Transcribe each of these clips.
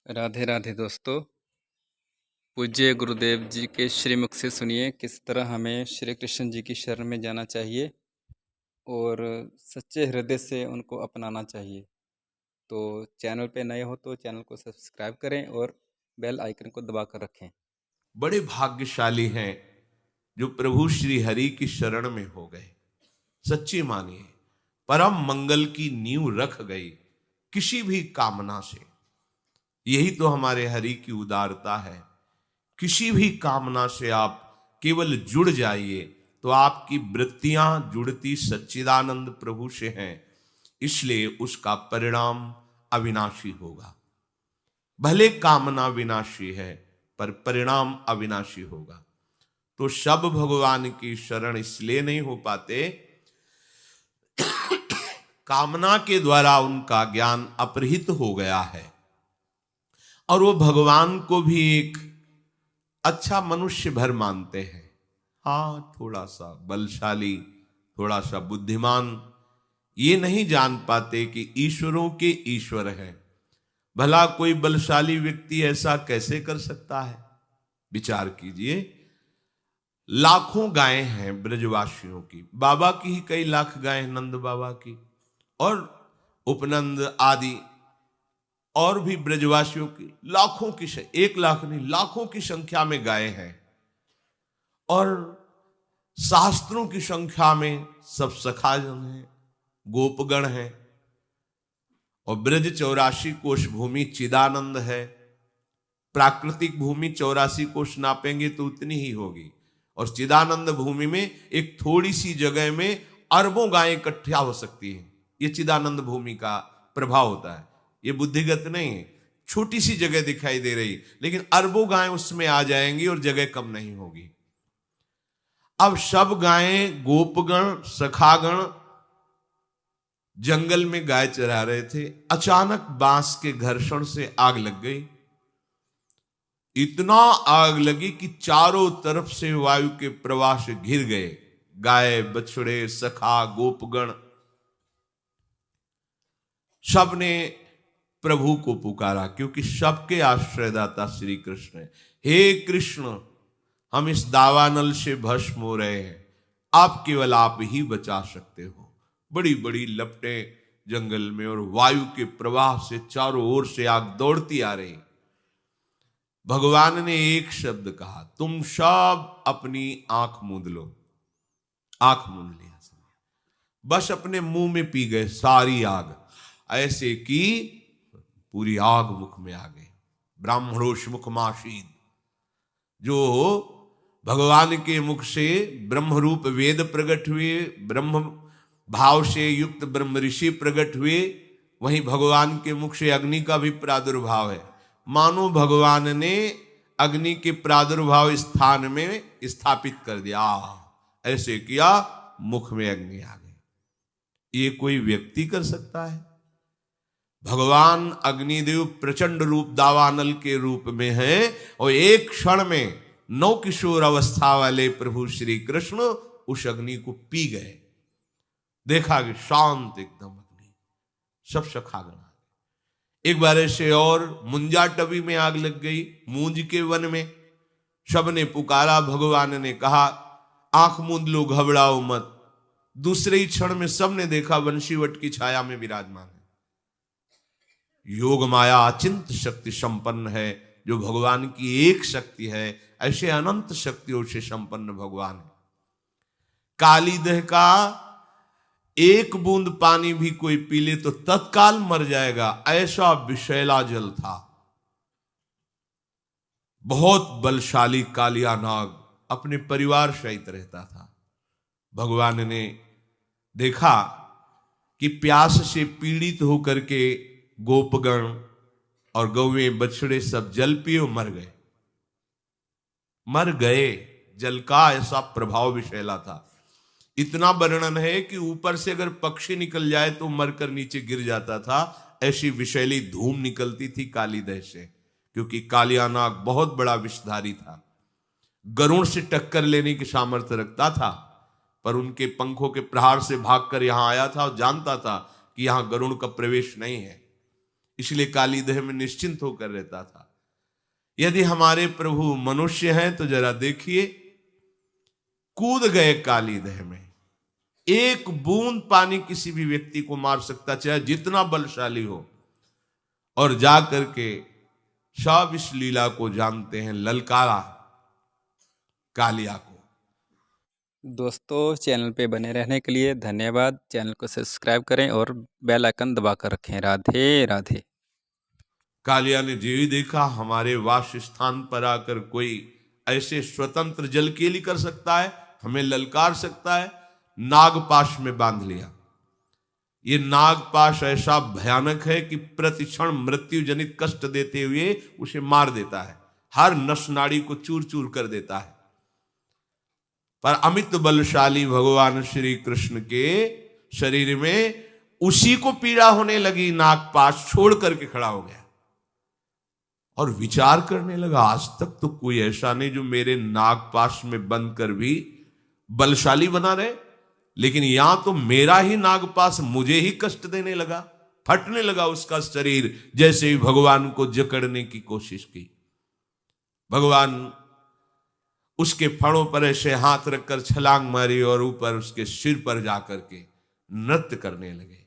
राधे राधे दोस्तों। पूज्य गुरुदेव जी के श्रीमुख से सुनिए किस तरह हमें श्री कृष्ण जी की शरण में जाना चाहिए और सच्चे हृदय से उनको अपनाना चाहिए। तो चैनल पे नए हो तो चैनल को सब्सक्राइब करें और बेल आइकन को दबा कर रखें। बड़े भाग्यशाली हैं जो प्रभु श्री हरि की शरण में हो गए। सच्ची मानिए, परम मंगल की नींव रख गई किसी भी कामना से। यही तो हमारे हरि की उदारता है। किसी भी कामना से आप केवल जुड़ जाइए तो आपकी वृत्तियां जुड़ती सच्चिदानंद प्रभु से हैं, इसलिए उसका परिणाम अविनाशी होगा। भले कामना विनाशी है पर परिणाम अविनाशी होगा। तो सब भगवान की शरण इसलिए नहीं हो पाते, कामना के द्वारा उनका ज्ञान अपहृत हो गया है और वो भगवान को भी एक अच्छा मनुष्य भर मानते हैं। हाँ, थोड़ा सा बलशाली, थोड़ा सा बुद्धिमान, ये नहीं जान पाते कि ईश्वरों के ईश्वर है। भला कोई बलशाली व्यक्ति ऐसा कैसे कर सकता है? विचार कीजिए, लाखों गायें हैं ब्रजवासियों की, बाबा की ही कई लाख गायें, नंद बाबा की और उपनंद आदि और भी ब्रजवासियों की लाखों की, 1 लाख नहीं लाखों की संख्या में गायें हैं और शास्त्रों की संख्या में सब सखाजन हैं, गोपगण हैं और ब्रज 84 कोश भूमि चिदानंद है। प्राकृतिक भूमि 84 कोश नापेंगे तो उतनी ही होगी और चिदानंद भूमि में एक थोड़ी सी जगह में अरबों गायें इकट्ठा हो सकती हैं। ये चिदानंद भूमि का प्रभाव होता है, ये बुद्धिगत नहीं है। छोटी सी जगह दिखाई दे रही लेकिन अरबों गायें उसमें आ जाएंगी और जगह कम नहीं होगी। अब सब गायें, गोपगण, सखागण जंगल में गाय चरा रहे थे। अचानक बांस के घर्षण से आग लग गई। इतना आग लगी कि चारों तरफ से वायु के प्रवाह से घिर गए गाय, बछड़े, सखा, गोपगण। सबने प्रभु को पुकारा क्योंकि सबके आश्रयदाता श्री कृष्ण है। हे कृष्ण, हम इस दावानल से भस्म हो रहे हैं, आप केवल आप ही बचा सकते हो। बड़ी बड़ी लपटें जंगल में और वायु के प्रवाह से चारों ओर से आग दौड़ती आ रही। भगवान ने एक शब्द कहा, तुम सब अपनी आंख मूंद लो। आंख मूंद लिया, बस अपने मुंह में पी गए सारी आग, ऐसे कि पूरी आग मुख में आ गई। ब्राह्मणोष मुखमाशीद, जो भगवान के मुख से ब्रह्म रूप वेद प्रकट हुए, ब्रह्म भाव से युक्त ब्रह्म ऋषि प्रकट हुए, वहीं भगवान के मुख से अग्नि का भी प्रादुर्भाव है। मानो भगवान ने अग्नि के प्रादुर्भाव स्थान में स्थापित कर दिया, ऐसे किया, मुख में अग्नि आ गई। ये कोई व्यक्ति कर सकता है? भगवान अग्निदेव प्रचंड रूप दावानल के रूप में है और एक क्षण में 9 किशोर अवस्था वाले प्रभु श्री कृष्ण उस अग्नि को पी गए। देखा कि शांत एकदम अग्नि, सब सखागण। एक बार ऐसे और मुंजा टवी में आग लग गई, मूंज के वन में। सबने पुकारा, भगवान ने कहा आंख मूंद लो, घबराओ मत। दूसरे ही क्षण में सबने देखा वंशीवट की छाया में विराजमान है। योग माया अचिंत शक्ति संपन्न है, जो भगवान की एक शक्ति है, ऐसे अनंत शक्तियों से संपन्न भगवान है। काली दह का एक बूंद पानी भी कोई पी ले तो तत्काल मर जाएगा, ऐसा विषैला जल था। बहुत बलशाली कालिया नाग अपने परिवार सहित रहता था। भगवान ने देखा कि प्यास से पीड़ित होकर के गोपगण और गौवें, बछड़े सब जल पिए मर गए। जल का ऐसा प्रभाव विषैला था। इतना वर्णन है कि ऊपर से अगर पक्षी निकल जाए तो मरकर नीचे गिर जाता था। ऐसी विषैली धूम निकलती थी कालीदह से, क्योंकि कालिया नाग बहुत बड़ा विषधारी था। गरुड़ से टक्कर लेने की सामर्थ्य रखता था, पर उनके पंखों के प्रहार से भागकर यहां आया था और जानता था कि यहां गरुड़ का प्रवेश नहीं है। इसलिए काली देह में निश्चिंत होकर रहता था। यदि हमारे प्रभु मनुष्य हैं तो जरा देखिए, कूद गए काली देह में। एक बूंद पानी किसी भी व्यक्ति को मार सकता, चाहे जितना बलशाली हो, और जा करके सब इस लीला को जानते हैं, ललकारा कालिया को। दोस्तों, चैनल पे बने रहने के लिए धन्यवाद। चैनल को सब्सक्राइब करें और बेल आइकन दबा कर रखें। राधे राधे। कालिया ने जो ही देखा हमारे वास स्थान पर आकर कोई ऐसे स्वतंत्र जल केली कर सकता है, हमें ललकार सकता है, नागपाश में बांध लिया। ये नागपाश ऐसा भयानक है कि प्रतिक्षण मृत्यु जनित कष्ट देते हुए उसे मार देता है, हर नस नाड़ी को चूर चूर कर देता है। पर अमित बलशाली भगवान श्री कृष्ण के शरीर में उसी को पीड़ा होने लगी, नागपाश छोड़ करके खड़ा हो गया और विचार करने लगा, आज तक तो कोई ऐसा नहीं जो मेरे नागपाश में बंद कर भी बलशाली बना रहे, लेकिन यहां तो मेरा ही नागपाश मुझे ही कष्ट देने लगा। फटने लगा उसका शरीर जैसे ही भगवान को जकड़ने की कोशिश की। भगवान उसके फणों पर ऐसे हाथ रखकर छलांग मारी और ऊपर उसके सिर पर जाकर के नृत्य करने लगे।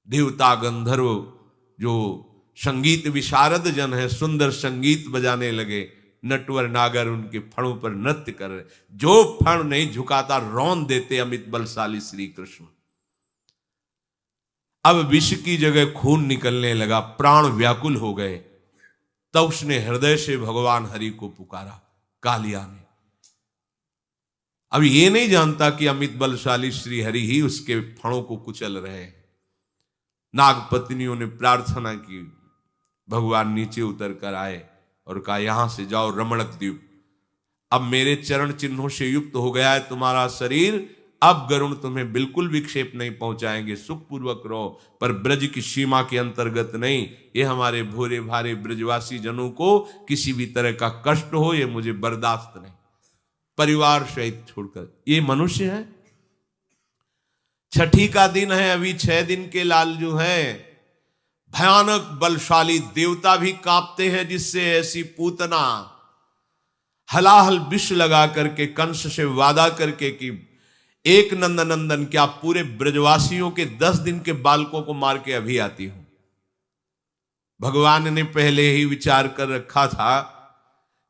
देवता गंधर्व जो संगीत विशारद जन है, सुंदर संगीत बजाने लगे। नटवर नागर उनके फणों पर नृत्य कर रहे। जो फण नहीं झुकाता रौन देते अमित बलशाली श्री कृष्ण। अब विष की जगह खून निकलने लगा, प्राण व्याकुल हो गए। तब उसने हृदय से भगवान हरि को पुकारा, कालिया ने। अब ये नहीं जानता कि अमित बलशाली श्री हरि ही उसके फणों को कुचल रहे हैं। नागपत्नियों ने प्रार्थना की, भगवान नीचे उतर कर आए और कहा, यहां से जाओ रमणक द्वीप। अब मेरे चरण चिन्हों से युक्त हो गया है तुम्हारा शरीर, अब गरुण तुम्हें बिल्कुल विक्षेप नहीं पहुंचाएंगे, सुखपूर्वक रहो, पर ब्रज की सीमा के अंतर्गत नहीं। ये हमारे भोरे भारे ब्रजवासी जनों को किसी भी तरह का कष्ट हो, ये मुझे बर्दाश्त नहीं। परिवार सहित छोड़कर, ये मनुष्य है। छठी का दिन है, अभी 6 दिन के लालजू हैं। भयानक बलशाली देवता भी कांपते हैं, जिससे ऐसी पूतना हलाहल विष लगा करके कंस से वादा करके कि एक नंदन क्या पूरे ब्रजवासियों के 10 दिन के बालकों को मार के अभी आती हूं। भगवान ने पहले ही विचार कर रखा था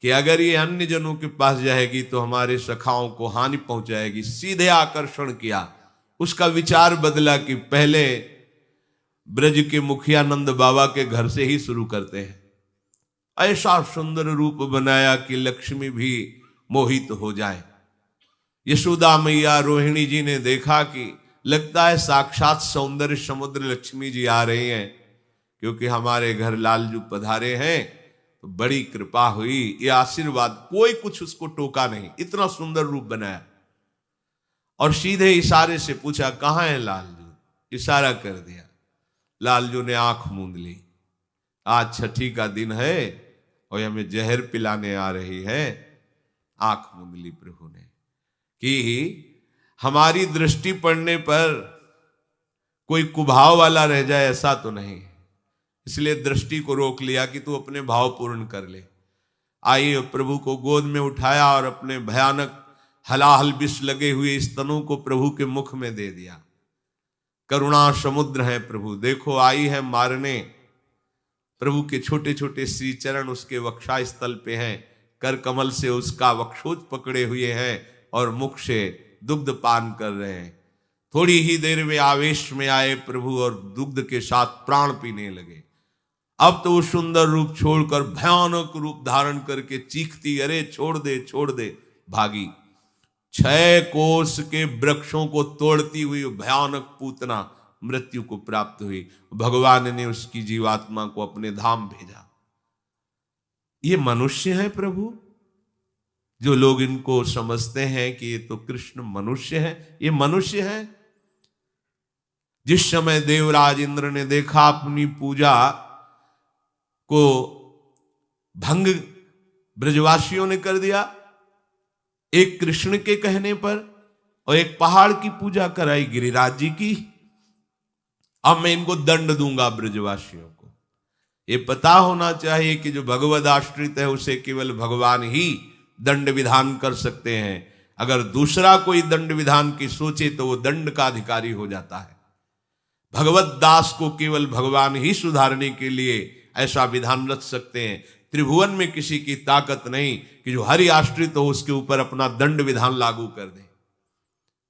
कि अगर ये अन्य जनों के पास जाएगी तो हमारे सखाओं को हानि पहुंचाएगी। सीधे आकर्षण किया, उसका विचार बदला कि पहले ब्रज के मुखिया नंद बाबा के घर से ही शुरू करते हैं। ऐसा सुंदर रूप बनाया कि लक्ष्मी भी मोहित हो जाए। यशोदा मैया रोहिणी जी ने देखा कि लगता है साक्षात सौंदर्य समुद्र लक्ष्मी जी आ रही हैं, क्योंकि हमारे घर लालजू पधारे हैं, तो बड़ी कृपा हुई, ये आशीर्वाद। कोई कुछ उसको टोका नहीं, इतना सुंदर रूप बनाया। और सीधे इशारे से पूछा, कहां है लालजू? इशारा कर दिया। लालजू ने आंख मूंद ली। आज छठी का दिन है और हमें जहर पिलाने आ रही है। आंख मूंद ली प्रभु ने कि हमारी दृष्टि पड़ने पर कोई कुभाव वाला रह जाए, ऐसा तो नहीं। इसलिए दृष्टि को रोक लिया कि तू अपने भाव पूर्ण कर ले। आइए, प्रभु को गोद में उठाया और अपने भयानक हलाहल विष लगे हुए स्तनों को प्रभु के मुख में दे दिया। करुणा समुद्र है प्रभु, देखो आई है मारने। प्रभु के छोटे छोटे श्री चरण उसके वक्षा स्थल पे हैं, कर कमल से उसका वक्षोज पकड़े हुए हैं और मुख से दुग्ध पान कर रहे हैं। थोड़ी ही देर में आवेश में आए प्रभु और दुग्ध के साथ प्राण पीने लगे। अब तो वो सुंदर रूप छोड़कर भयानक रूप धारण करके चीखती, अरे छोड़ दे छोड़ दे, भागी। 6 कोस के वृक्षों को तोड़ती हुई भयानक पूतना मृत्यु को प्राप्त हुई। भगवान ने उसकी जीवात्मा को अपने धाम भेजा। ये मनुष्य है प्रभु। जो लोग इनको समझते हैं कि ये तो कृष्ण मनुष्य है, ये मनुष्य है। जिस समय देवराज इंद्र ने देखा अपनी पूजा को भंग ब्रजवासियों ने कर दिया, एक कृष्ण के कहने पर, और एक पहाड़ की पूजा कराई गिरिराज जी की। अब मैं इनको दंड दूंगा ब्रजवासियों को। ये पता होना चाहिए कि जो भगवद आश्रित है उसे केवल भगवान ही दंड विधान कर सकते हैं। अगर दूसरा कोई दंड विधान की सोचे तो वो दंड का अधिकारी हो जाता है। भगवत दास को केवल भगवान ही सुधारने के लिए ऐसा विधान रच सकते हैं। त्रिभुवन में किसी की ताकत नहीं कि जो हरि आश्रित हो उसके ऊपर अपना दंड विधान लागू कर दे।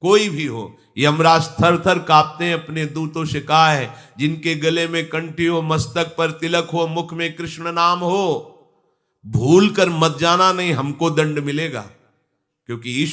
कोई भी हो, यमराज थर थर कांपते हैं, अपने दूतों से कहा है जिनके गले में कंठी हो, मस्तक पर तिलक हो, मुख में कृष्ण नाम हो, भूल कर मत जाना, नहीं हमको दंड मिलेगा। क्योंकि ईश्वर